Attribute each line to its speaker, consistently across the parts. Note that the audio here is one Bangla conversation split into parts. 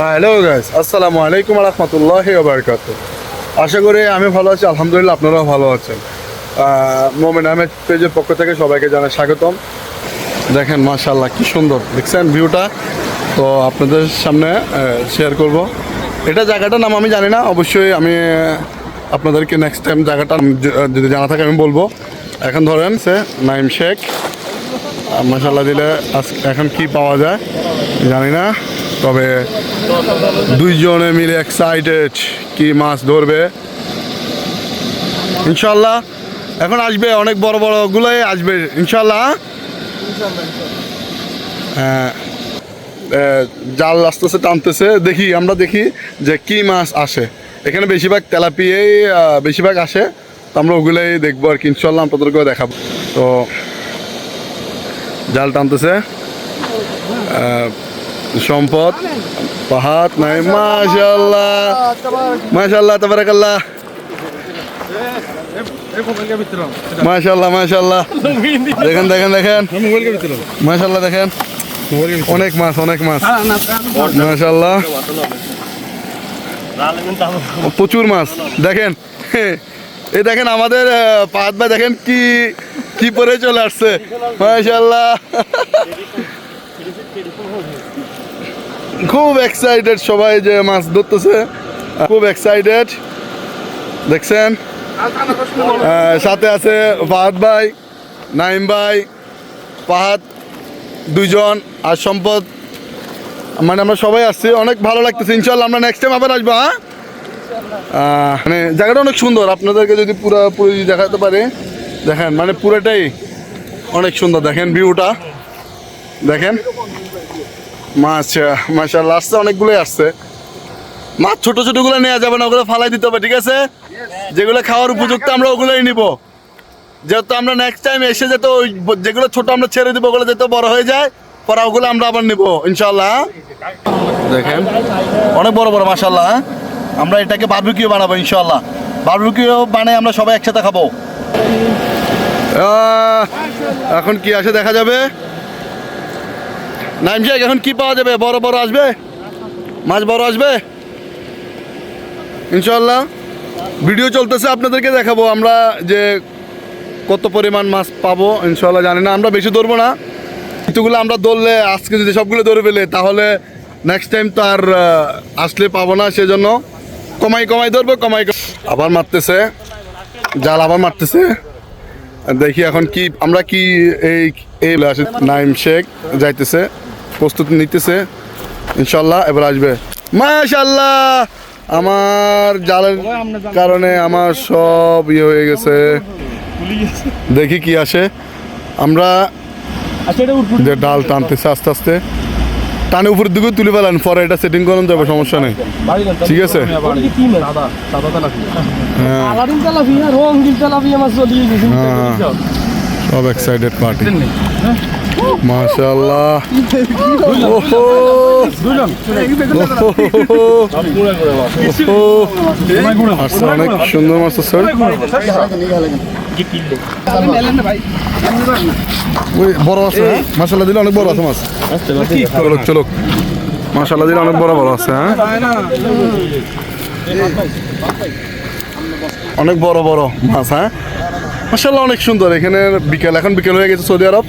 Speaker 1: হ্যালো গাইস, আসসালামু আলাইকুম ওয়া রাহমাতুল্লাহি ওয়া বারাকাতুহু। আশা করি আমি ভালো আছি, আলহামদুলিল্লাহ আপনারাও ভালো আছেন। মোমেন আহমেদ পেজের পক্ষ থেকে সবাইকে জানাই স্বাগতম। দেখেন মাশাআল্লাহ কি সুন্দর দেখছেন ভিউটা, তো আপনাদের সামনে শেয়ার করব। এটা জায়গাটার নাম আমি জানি না, অবশ্যই আমি আপনাদেরকে নেক্সট টাইম জায়গাটা যদি জানা থাকে আমি বলবো। এখন ধরেন সে নাইম শেখ, মাশাআল্লাহ দিলে এখন কি পাওয়া যায় জানি না, তবে দুইজনে মিলে এক্সাইটেড কি মাছ ধরবে ইনশাল্লাহ। এখন আসবে অনেক বড় বড় গুলোই আসবে ইনশাল্লাহ। জাল আস্তে আস্তে টানতেছে, আমরা দেখি যে কি মাছ আসে। এখানে বেশিরভাগ তেলাপিয়াই বেশিরভাগ আসে, তো আমরা ওগুলোই দেখবো আর কি ইনশাল্লাহ, আপনাদেরকেও দেখাবো। তো জাল টানতেছে সম্পদ পাহাড় নাই, মাশাআল্লাহ মাশাআল্লাহ তাবারাকাল্লাহ, মাশাআল্লাহ মাশাআল্লাহ। দেখেন দেখেন দেখেন মাশাআল্লাহ, দেখেন অনেক মাছ মাশাআল্লাহ, প্রচুর মাছ। দেখেন এই দেখেন আমাদের পাহাড় ভাই, দেখেন কি কি পরে চলে আসছে মাশাআল্লাহ। খুব এক্সাইটেড সবাই যে মাছ ধরতেছে, খুব এক্সাইটেড দেখছেন। সাথে আছে ফাহাদ ভাই, নাইম ভাই, পাহাদ দুইজন আর সম্পদ, মানে আমরা সবাই আসছি, অনেক ভালো লাগতেছে ইনশাল্লাহ। আমরা নেক্সট টাইম আবার আসবো। মানে জায়গাটা অনেক সুন্দর, আপনাদেরকে যদি পুরোপুরি দেখাতে পারে। দেখেন মানে পুরোটাই অনেক সুন্দর, দেখেন ভিউটা দেখেন। মাছ মাশাআল্লাহ আসছে, অনেকগুলোই আসছে মাছ। ছোট ছোটগুলো নেওয়া যাবে না, ওগুলো ফালাই দিতে হবে, ঠিক আছে? যেগুলো খাওয়ার উপযুক্ত আমরা ওগুলোই নিব, যেহেতু আমরা নেক্সট টাইম এসে যেতে ওই যেগুলো ছোট আমরা ছেড়ে দিব, ওগুলো যেতে বড় হয়ে যায়, পরে ওগুলো আমরা আবার নিব ইনশাআল্লাহ। দেখেন অনেক বড় বড় মাশাআল্লাহ। আমরা এটাকে বারবিকিউ বানাবো ইনশাআল্লাহ, বারবিকিউ বানাই আমরা সবাই একসাথে খাবো। এখন কি আসে দেখা যাবে। নাইম শেখ এখন কি পাওয়া যাবে? বড় বড় আসবে মাছ, বড় আসবে ইনশাআল্লাহ। ভিডিও চলতেছে, আপনাদেরকে দেখাবো আমরা যে কত পরিমাণ মাছ পাবো ইনশাআল্লাহ। জানি না, আমরা বেশি ধরবো না, কিছুগুলো আমরা ধরলে আজকে যদি সবগুলো ধরে ফেলে তাহলে নেক্সট টাইম তো আর আসলে পাবো না, সেজন্য কমাই কমাই ধরবো, কমাই। আবার মারতেছে জাল, আবার মারতেছে। দেখি এখন কি আমরা কি এই নাইম শেখ যাইতেছে, প্রস্তুতি নিতেছে ইনশাল্লাহ, এবার আসবে মাশাআল্লাহ। আমার জালের কারণে আমার সব ইয়ে হয়ে গেছে, দেখি কি আসে। আমরা যে ডাল টানতেছে আস্তে আস্তে, টানে উপরের দিকে তুলে ফেলেন, পরে এটা সেটিং করানো যাবে, সমস্যা নেই, ঠিক আছে? সব এক্সাইটেড পার্টি মাশাআল্লাহ। অনেক সুন্দর মাছ স্যার, বড় আছে মাশাআল্লাহ দিলে, অনেক বড় আছে মাছ। চলো মাশাআল্লাহ দিলে অনেক বড় বড় আছে। হ্যাঁ অনেক বড় বড় মাছ। হ্যাঁ মাশাআল্লাহ অনেক সুন্দর। এখানে এখন বিকেল হয়ে গেছে সৌদি আরব,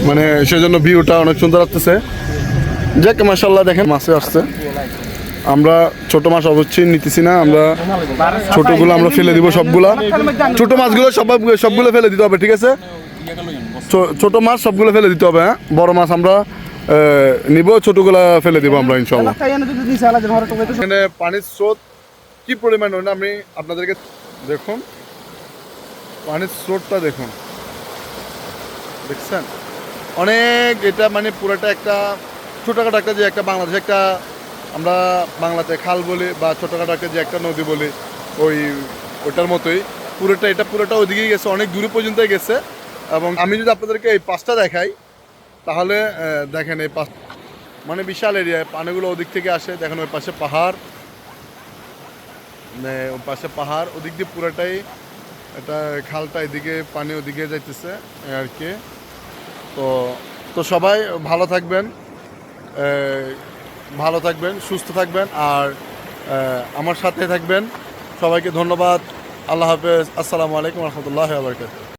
Speaker 1: মানে সেজন্য ভিউটা অনেক সুন্দর আসতেছে। যাক মাশাআল্লাহ দেখেন মাছে আসছে। আমরা ছোট মাছ অবশ্যই নিতেছি না, আমরা ছোটগুলো আমরা ফেলে দিব, সবগুলা ছোট মাছগুলো সবগুলো ফেলে দিতে হবে, ঠিক আছে? ছোট মাছ সবগুলো ফেলে দিতে হবে। হ্যাঁ বড় মাছ আমরা নিব, ছোটগুলা ফেলে দিব আমরা ইনশাআল্লাহ। এখানে পানির স্রোত কি পরিমাণ হয় না, আমি আপনাদেরকে দেখুন পানির স্রোতটা দেখুন, দেখছেন অনেক। এটা মানে পুরোটা একটা ছোটোখাটো একটা, যে একটা বাংলাদেশে একটা আমরা বাংলাতে খাল বলি বা ছোটোখাটো একটা যে একটা নদী বলি, ওইটার মতোই পুরোটা। এটা পুরোটা ওইদিকেই গেছে, অনেক দূরে পর্যন্ত গেছে। এবং আমি যদি আপনাদেরকে এই পাশটা দেখাই তাহলে দেখেন এই পাশ মানে বিশাল এরিয়ায় পানিগুলো ওদিক থেকে আসে। দেখেন ওই পাশে পাহাড়, ওই পাশে পাহাড়, ওদিক দিয়ে পুরোটাই এটা খালটা, এদিকে পানি ওদিকে যাইতেছে আর কি। তো সবাই ভালো থাকবেন। ভালো থাকবেন, সুস্থ থাকবেন, আর আমার সাথে থাকবেন। সবাইকে ধন্যবাদ। আল্লাহ হাফেজ। আসসালামু আলাইকুম রহমতুল্লাহ বারকাতুহু।